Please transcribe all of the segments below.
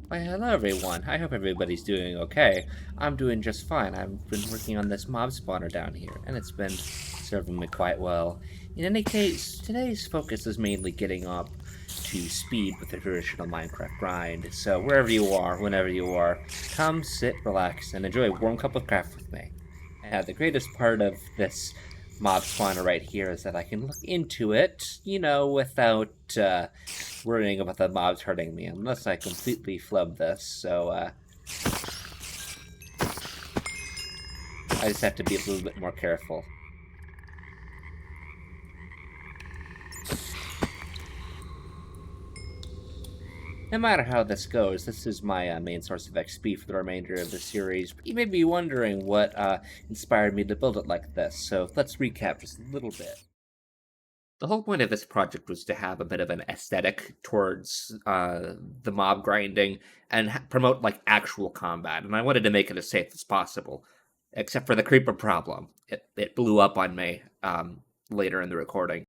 Why, hello everyone. I hope everybody's doing okay. I'm doing just fine. I've been working on this mob spawner down here, and it's been serving me quite well. In any case, today's focus is mainly getting up to speed with the traditional Minecraft grind, so wherever you are, whenever you are, come, sit, relax, and enjoy a warm cup of craft with me. The greatest part of this mob spawner right here is that I can look into it, without worrying about the mobs hurting me unless I completely flub this. So I just have to be a little bit more careful. No matter how this goes, this is my main source of XP for the remainder of the series. But you may be wondering what inspired me to build it like this, so let's recap just a little bit. The whole point of this project was to have a bit of an aesthetic towards the mob grinding and promote like actual combat, and I wanted to make it as safe as possible, except for the creeper problem. It blew up on me later in the recording.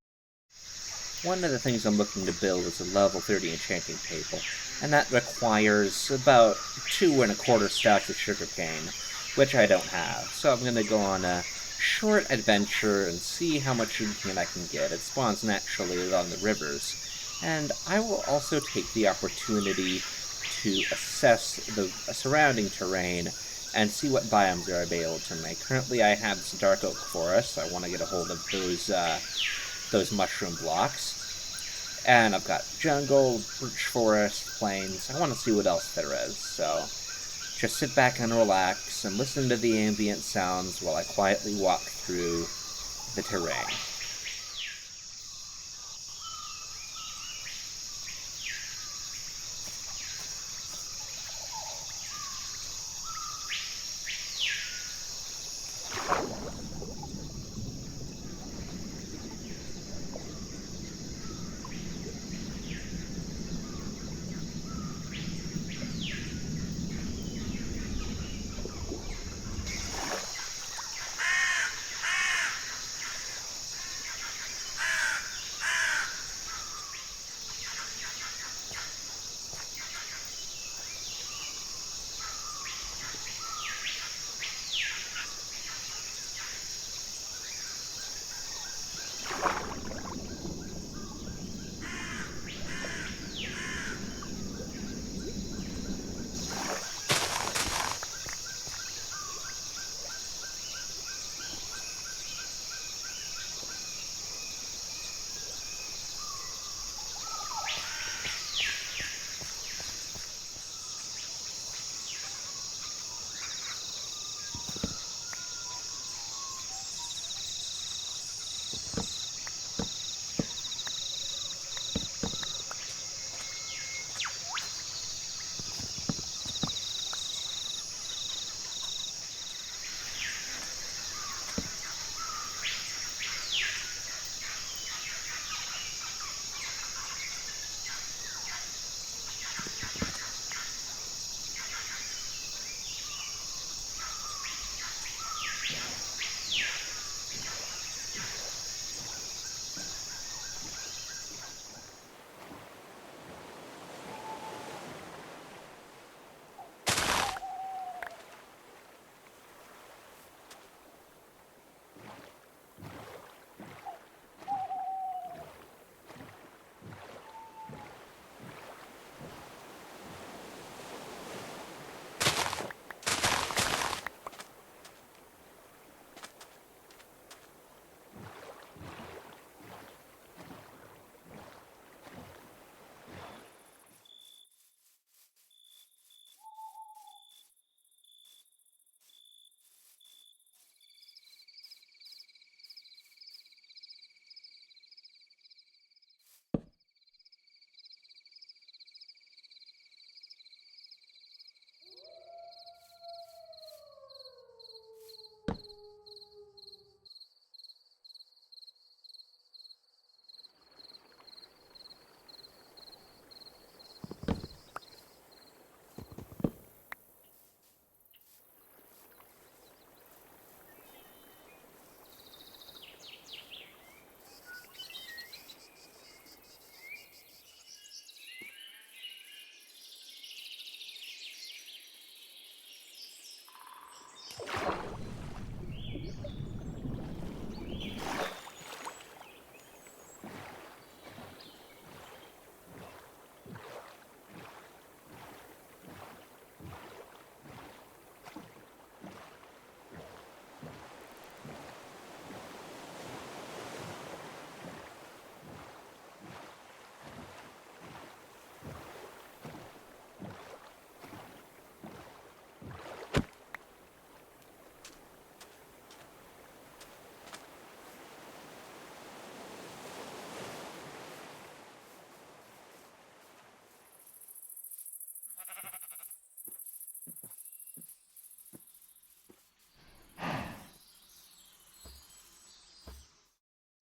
One of the things I'm looking to build is a level 30 enchanting table, and that requires about 2¼ stacks of sugarcane, which I don't have. So I'm going to go on a short adventure and see how much sugarcane I can get. It spawns naturally along the rivers, and I will also take the opportunity to assess the surrounding terrain and see what biomes are available to me. Currently, I have this dark oak forest. I want to get a hold of those mushroom blocks. And I've got jungle, birch forest, plains. I want to see what else there is. So just sit back and relax and listen to the ambient sounds while I quietly walk through the terrain.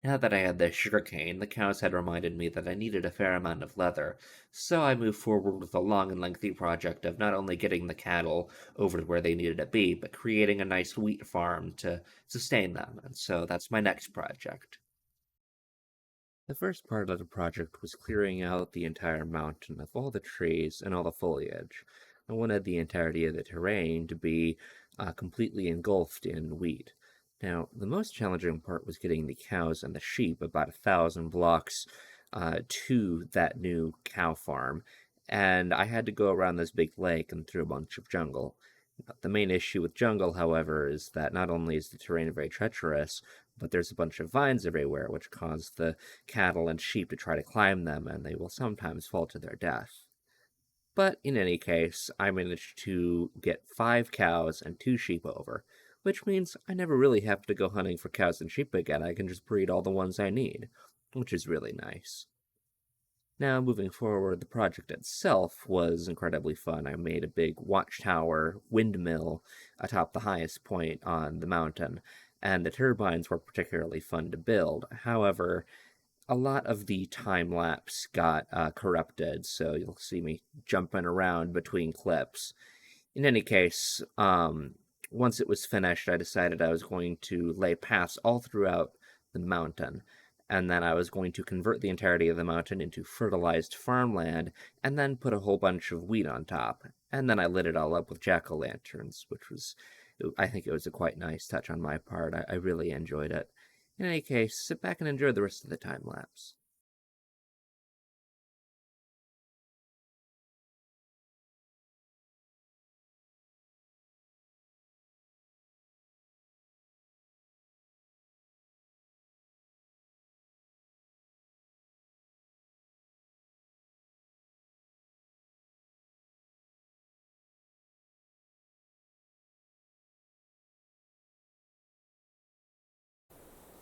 Now that I had the sugarcane, the cows had reminded me that I needed a fair amount of leather, so I moved forward with a long and lengthy project of not only getting the cattle over to where they needed to be, but creating a nice wheat farm to sustain them, and so that's my next project. The first part of the project was clearing out the entire mountain of all the trees and all the foliage. I wanted the entirety of the terrain to be completely engulfed in wheat. Now, the most challenging part was getting the cows and the sheep about 1,000 blocks to that new cow farm, and I had to go around this big lake and through a bunch of jungle. The main issue with jungle, however, is that not only is the terrain very treacherous, but there's a bunch of vines everywhere, which cause the cattle and sheep to try to climb them, and they will sometimes fall to their death. But in any case, I managed to get 5 cows and 2 sheep over, which means I never really have to go hunting for cows and sheep again. I can just breed all the ones I need, which is really nice. Now, moving forward, the project itself was incredibly fun. I made a big watchtower windmill atop the highest point on the mountain, and the turbines were particularly fun to build. However, a lot of the time lapse got corrupted, so you'll see me jumping around between clips. In any case, once it was finished, I decided I was going to lay paths all throughout the mountain, and then I was going to convert the entirety of the mountain into fertilized farmland, and then put a whole bunch of wheat on top. And then I lit it all up with jack-o'-lanterns, which was, I think it was a quite nice touch on my part. I really enjoyed it. In any case, sit back and enjoy the rest of the time lapse.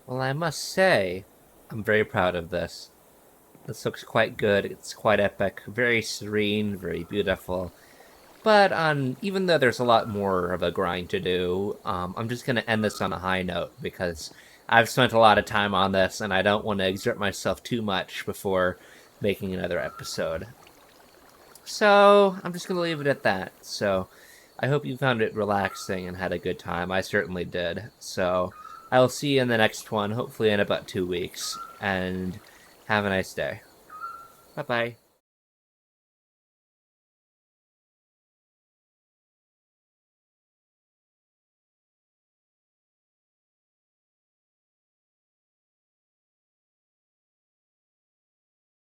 Well, I must say, I'm very proud of this. This looks quite good. It's quite epic, very serene, very beautiful. But even though there's a lot more of a grind to do, I'm just gonna end this on a high note because I've spent a lot of time on this, and I don't want to exert myself too much before making another episode. So I'm just gonna leave it at that. So I hope you found it relaxing and had a good time. I certainly did. So I'll see you in the next one, hopefully in about 2 weeks, and have a nice day. Bye bye.